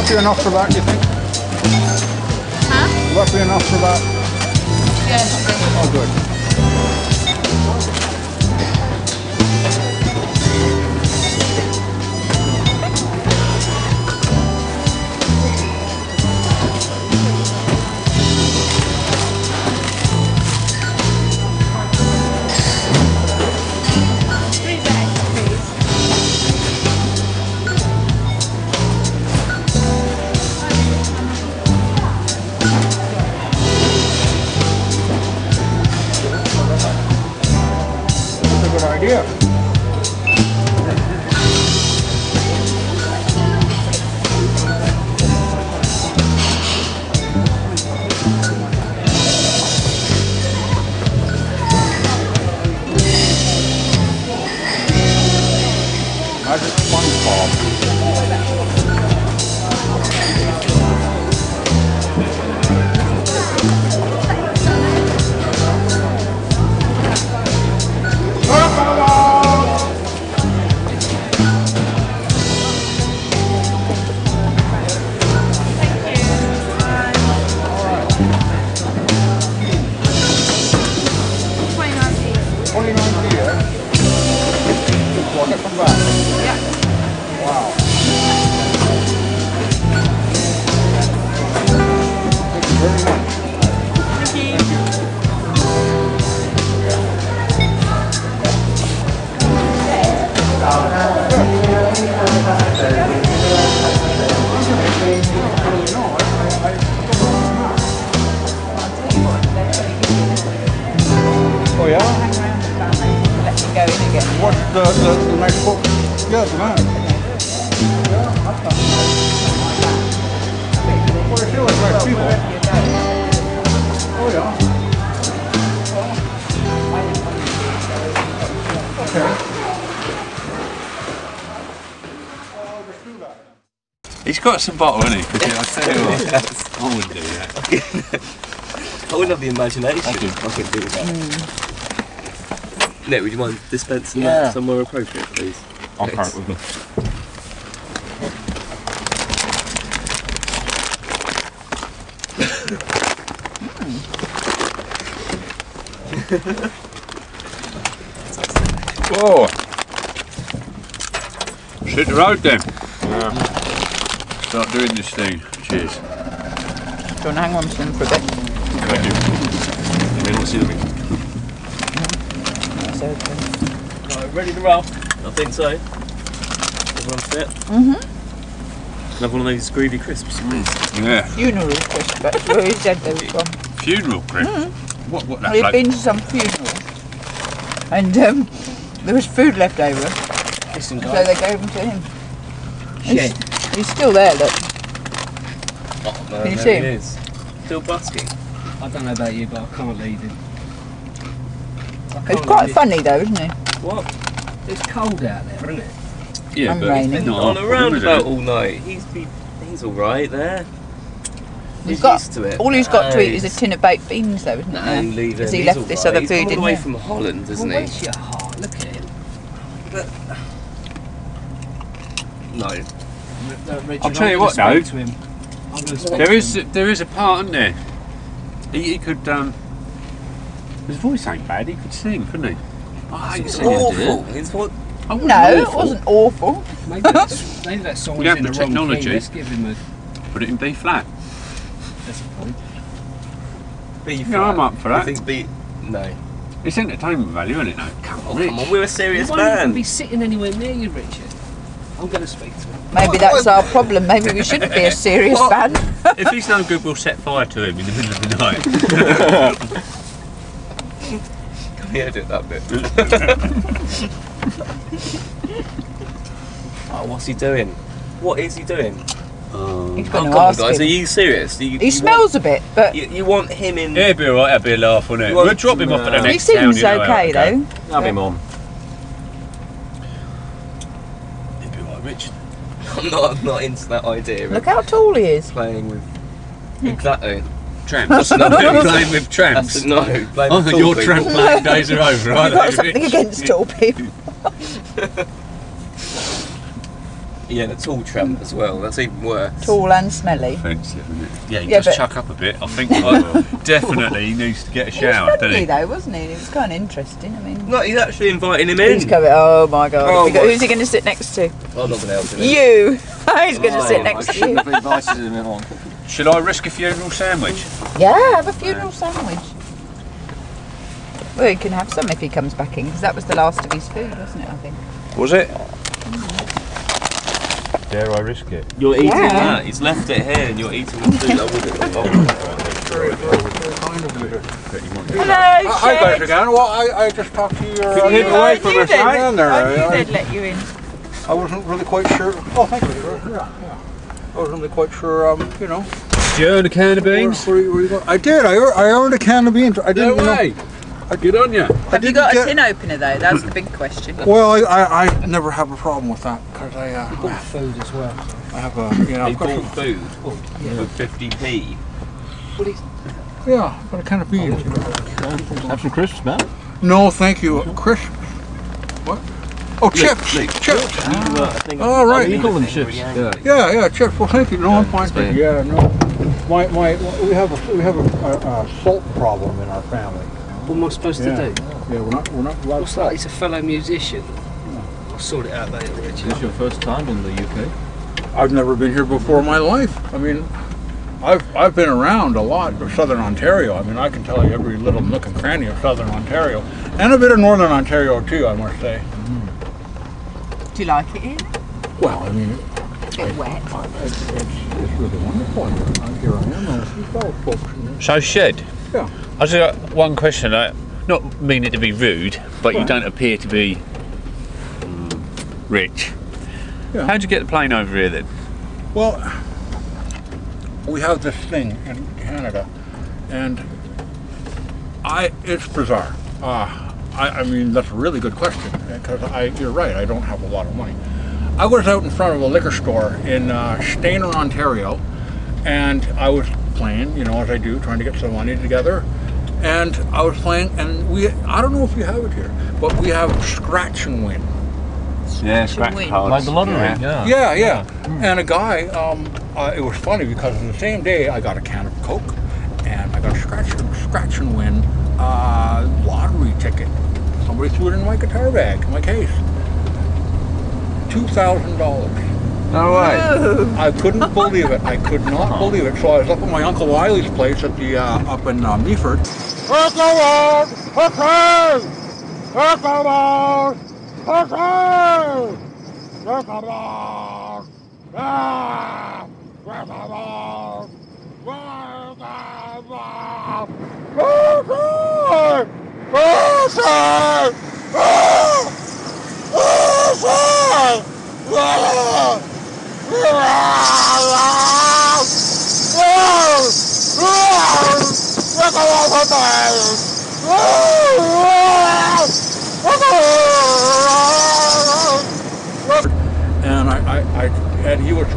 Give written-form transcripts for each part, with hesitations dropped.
that be enough for that, do you think? Huh? Will that be enough for that? Yeah, not good. Oh, good. Idea. Magic SpongeBob. Oh yeah? Let me go in again. What's the next book? Yeah, the man. Yeah, that's not well, I feel like nice people. Oh yeah. Okay. He's got some bottle, hasn't he? Because I tell you what, I wouldn't do that. I wouldn't have the imagination. I could do that. Nick, would you mind dispensing that somewhere appropriate, please? I'll cart with them. Whoa! Hit the road then. Yeah. Start doing this thing. Cheers. Do you want to hang on to them for a bit? Thank you. You may not see them. That's okay. Right, ready to roll? I think so. Everyone's fit? Mm-hmm. Can I have one of those groovy crisps, please? Yeah. Funeral crisp, that's where he said they were from. Funeral crisp? What Well, that's he'd like? been to some funeral and there was food left over, so they gave them to him. He's still there, look. Oh man, Can you there see he him? is. Still busking. I don't know about you, but I can't leave him. It's quite funny though, isn't it? What? It's cold out there, isn't it? Yeah, and but raining. it's not On a our problem, is roundabout it? all night. He's alright there. He's got, used to it. all he's got to eat is a tin of baked beans though, isn't it? No, now? leave him. Because he He's left all this right. other He's food come all in the way here. from Holland, isn't Well, he? bless your heart, look at him. No. Richard, I'll tell you I'm what, gonna though. speak to him. I'm gonna speak There to is him. there is a part, isn't there? He could his voice ain't bad. He could sing, couldn't he? I hate It's singing. awful. It's what? I wouldn't No, it awful. wasn't awful. Maybe that song We is have in the the wrong technology. key. Let's give him a... Put it in B flat. That's a point. B Yeah, I'm up for that. You think B? No. It's entertainment value, isn't it? No, come on, Oh, Rich. come on, we're a He serious won't even band. be sitting anywhere near you, Richard. I'm going to speak to him. Maybe that's our problem. Maybe we shouldn't be a serious What? band. If he's no good, we'll set fire to him in the middle of the night. Can we edit that bit? Oh, what's he doing? What is he doing? He's Oh, going come to on, ask guys, are him. you serious? He smells a bit, but You want him in? Yeah, it'd be alright, that'd be a laugh, wouldn't it? You want- We'll drop him off at the Nah. next he town, seems you know how okay it goes. though. Have him on. It'd be alright, Rich. I'm not into that idea. Look how tall he is. Playing with exactly. Tramps. That's another- Playing with tramps. That's, no, playing I with think tall your people. tramp playing days are over, You've aren't they? got something Rich? against tall people. Yeah, the tall tramp as well. That's even worse. Tall and smelly. Offensive, isn't it? Yeah, he Yeah, does but- chuck up a bit. I think definitely he needs to get a He was shower, doesn't friendly he? though, wasn't he? It was kind of interesting. I mean, No, he's actually inviting him he's in. coming. Oh my god! Oh my- Who's he going to sit next to? I'm not going to help him. You. He's going to Oh, sit next to you. have invited him on. Should I risk a funeral sandwich? Yeah, have a funeral sandwich. Well, you can have some if he comes back in, because that was the last of his food, wasn't it? I think. Was it? Dare I risk it? You're eating Yeah. that. He's left it here and you're eating the food. I wouldn't. Hello, Hi guys Shed. again. Well, I just talked to your I knew away from us they'd- man there. I knew they'd let you in. I wasn't really quite sure. Oh, thank you. Yeah. I wasn't really quite sure. You know. Did you own a can of beans? Where you going? I did. I earned a can of beans. I didn't. No know- way. Good on you. Have you got a tin opener though? That's the big question. Well, I never have a problem with that because I Food as well. I have a He I've got bought some- food for 50p. yeah, I've got a can of beans. Have some crisps, man. No, thank you, Chris. What? Oh, chips. Chips. All right. You call them chips. Yeah. Yeah, chips. Well, thank you. No, I'm fine. Thank you. Yeah, no. We have a salt problem in our family. What am I supposed Yeah. to do? Yeah, we're not allowed What's salt. that? He's a fellow musician. I'll sort it out later, Richard. Is this your first time in the UK? I've never been here before in my life. I mean, I've been around a lot of Southern Ontario. I mean, I can tell you every little nook and cranny of Southern Ontario, and a bit of Northern Ontario too, I must say. Do you like it here? Well, I mean, It's a bit wet. it's really wonderful. Here I am. I'm fellow folks. You know. So, Shed, Yeah. I just got one question. Not meaning to be rude, but you don't appear to be rich. Yeah. How'd you get the plane over here then? Well, we have this thing in Canada, and it's bizarre. I mean, that's a really good question, because you're right, I don't have a lot of money. I was out in front of a liquor store in Stayner, Ontario, and I was playing, you know, as I do, trying to get some money together. And I was playing, and I don't know if you have it here, but we have scratch and win. Yeah, scratch win. cards. Like the lottery, yeah. Yeah. And a guy, it was funny because on the same day I got a can of Coke and I got a scratch and win lottery ticket. Somebody threw it in my guitar bag, my case. $2,000. No way. I couldn't believe it. I could not believe it. So I was up at my Uncle Wiley's place at the up in Meaford. And he was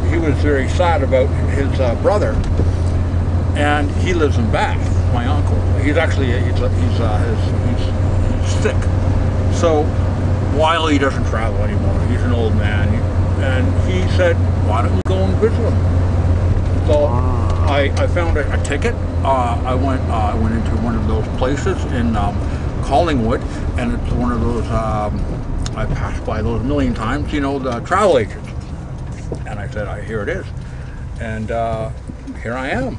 very sad about his brother, and he lives in Bath. My uncle. He's actually he's sick. So Wiley doesn't travel anymore. He's an old man, and he said, "Why don't you go and visit him?" So I found a ticket. I went into one of those places in Collingwood, and it's one of those. I passed by those a million times. You know, the travel agents. And I said, here it is. And here I am.